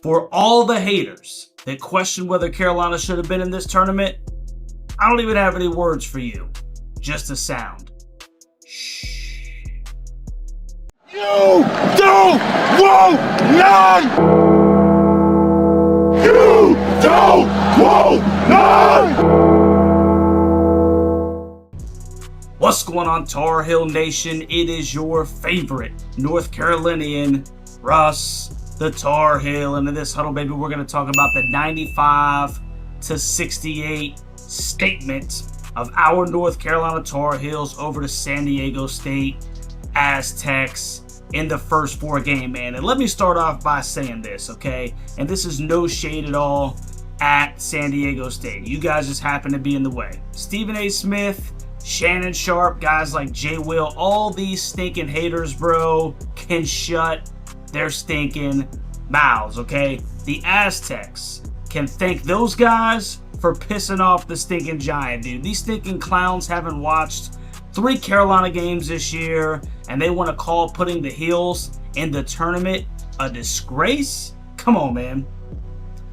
For all the haters that question whether Carolina should have been in this tournament, I don't even have any words for you. Just a sound. Shh. You don't want none! You don't want none! What's going on, Tar Heel Nation? It is your favorite North Carolinian, Russ, the Tar Heel. And in this huddle, baby, we're going to talk about the 95-68 statement of our North Carolina Tar Heels over to San Diego State Aztecs in the first four game, man. And let me start off by saying this, okay? And this is no shade at all at San Diego State. You guys just happen to be in the way. Stephen A. Smith, Shannon Sharp, guys like Jay Will, all these stinking haters, bro, can shut their stinking mouths, okay? The Aztecs can thank those guys for pissing off the stinking giant, dude. These stinking clowns haven't watched 3 Carolina games this year, and they want to call putting the Heels in the tournament a disgrace? Come on, man.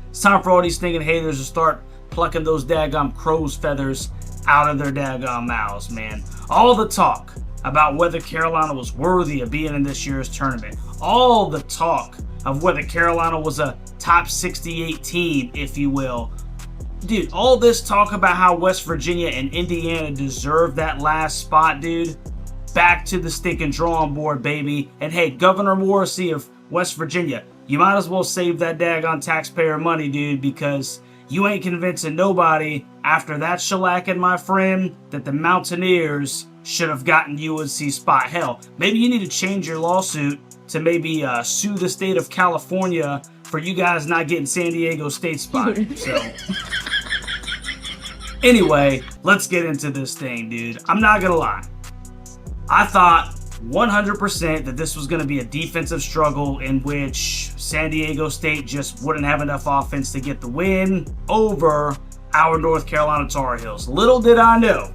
It's time for all these stinking haters to start plucking those daggum crow's feathers out of their daggum mouths, man. All the talk about whether Carolina was worthy of being in this year's tournament, all the talk of whether Carolina was a top 68 team, if you will. Dude, all this talk about how West Virginia and Indiana deserve that last spot, dude. Back to the stinking drawing board, baby. And hey, Governor Morrissey of West Virginia, you might as well save that daggone taxpayer money, dude, because you ain't convincing nobody after that shellacking, my friend, that the Mountaineers should have gotten UNC spot. Hell, maybe you need to change your lawsuit to maybe sue the state of California for you guys not getting San Diego State spot. So, anyway, let's get into this thing, dude. I'm not gonna lie. I thought 100% that this was going to be a defensive struggle in which San Diego State just wouldn't have enough offense to get the win over our North Carolina Tar Heels. Little did I know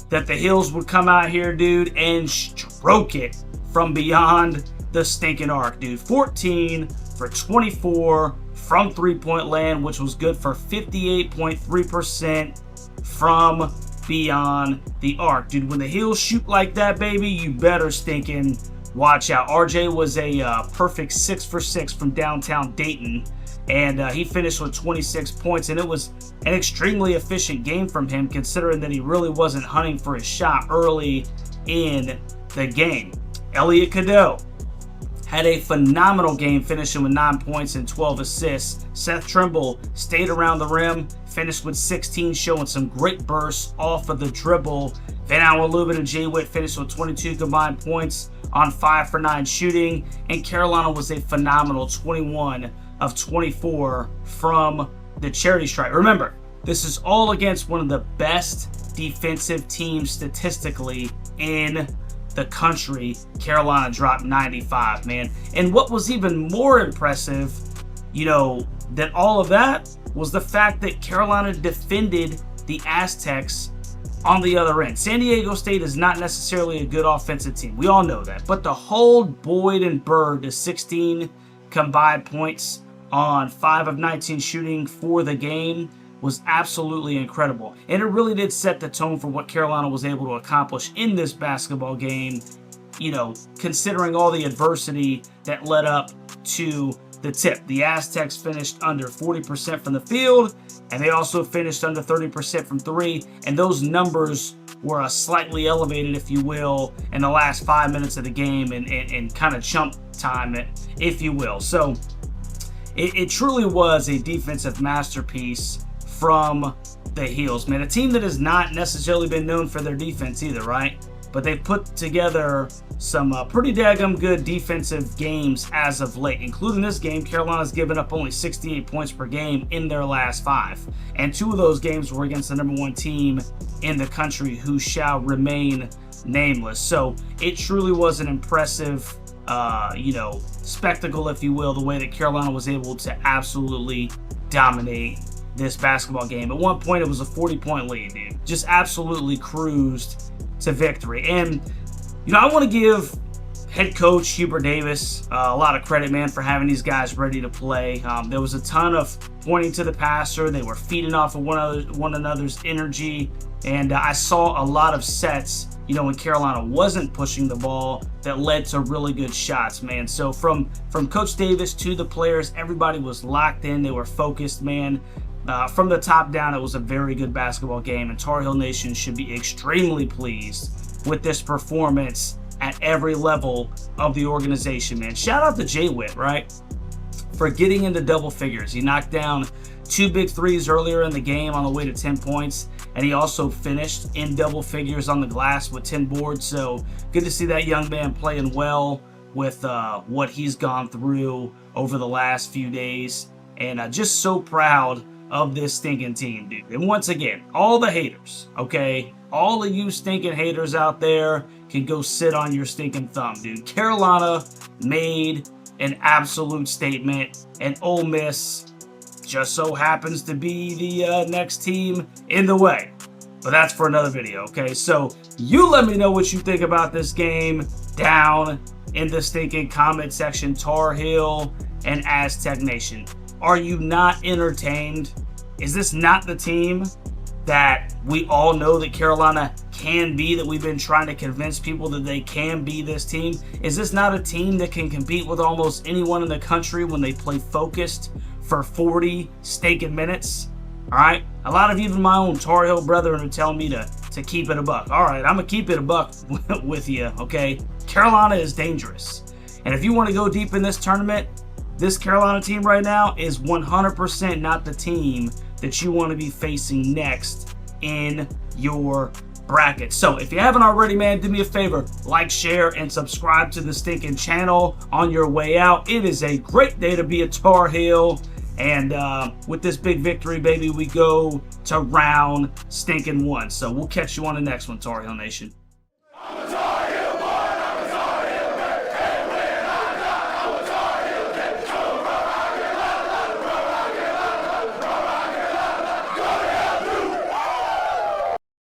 that the Heels would come out here, dude, and stroke it from beyond the stinking arc, dude. 14 for 24 from three-point land, which was good for 58.3% from beyond the arc, dude. When the Heels shoot like that, baby, you better stinking watch out. RJ was a perfect 6 for 6 from downtown Dayton, and he finished with 26 points, and it was an extremely efficient game from him, considering that he really wasn't hunting for his shot early in the game. Elliot Cadeau had a phenomenal game, finishing with 9 points and 12 assists. Seth Trimble stayed around the rim, finished with 16, showing some great bursts off of the dribble. Van Allen Lubin and Jay Witt finished with 22 combined points on 5 for 9 shooting. And Carolina was a phenomenal 21 of 24 from the charity stripe. Remember, this is all against one of the best defensive teams statistically in the country. Carolina dropped 95, man. And what was even more impressive, you know, than all of that was the fact that Carolina defended the Aztecs on the other end. San Diego State is not necessarily a good offensive team. We all know that. But to hold Boyd and Bird to 16 combined points on 5 of 19 shooting for the game was absolutely incredible. And it really did set the tone for what Carolina was able to accomplish in this basketball game, you know, considering all the adversity that led up to the tip. The Aztecs finished under 40% from the field, and they also finished under 30% from 3, and those numbers were slightly elevated, if you will, in the last 5 minutes of the game and kind of chump time, if you will. So it truly was a defensive masterpiece from the Heels, man. A team that has not necessarily been known for their defense either, right? But they've put together some pretty daggum good defensive games as of late, including this game. Carolina's given up only 68 points per game in their last 5. And 2 of those games were against the number 1 team in the country, who shall remain nameless. So it truly was an impressive, you know, spectacle, if you will, the way that Carolina was able to absolutely dominate this basketball game. At one point, it was a 40-point lead, dude. Just absolutely cruised to victory. And, you know, I want to give Head coach Hubert Davis, a lot of credit, man, for having these guys ready to play. There was a ton of pointing to the passer. They were feeding off of one another's energy. And I saw a lot of sets, you know, when Carolina wasn't pushing the ball that led to really good shots, man. So from Coach Davis to the players, everybody was locked in. They were focused, man. From the top down, it was a very good basketball game, and Tar Heel Nation should be extremely pleased with this performance at every level of the organization, man. Shout out to Jay Witt, right, for getting into double figures. He knocked down 2 big threes earlier in the game on the way to 10 points, and he also finished in double figures on the glass with 10 boards. So good to see that young man playing well with what he's gone through over the last few days, and just so proud of this stinking team, dude. And once again, all the haters, okay, all of you stinking haters out there can go sit on your stinking thumb, dude. Carolina made an absolute statement, and Ole Miss just so happens to be the next team in the way. But that's for another video, okay? So you let me know what you think about this game down in the stinking comment section, Tar Heel and Aztec Nation. Are you not entertained? Is this not the team that we all know that Carolina can be, that we've been trying to convince people that they can be this team? Is this not a team that can compete with almost anyone in the country when they play focused for 40 stinking minutes? All right, a lot of even my own Tar Heel brethren are telling me to keep it a buck. All right, I'm gonna keep it a buck with you, okay? Carolina is dangerous, and if you want to go deep in this tournament, this Carolina team right now is 100% not the team that you want to be facing next in your bracket. So if you haven't already, man, do me a favor, like, share, and subscribe to the stinking channel on your way out. It is a great day to be a Tar Heel. And with this big victory, baby, we go to round stinking 1. So we'll catch you on the next one, Tar Heel Nation.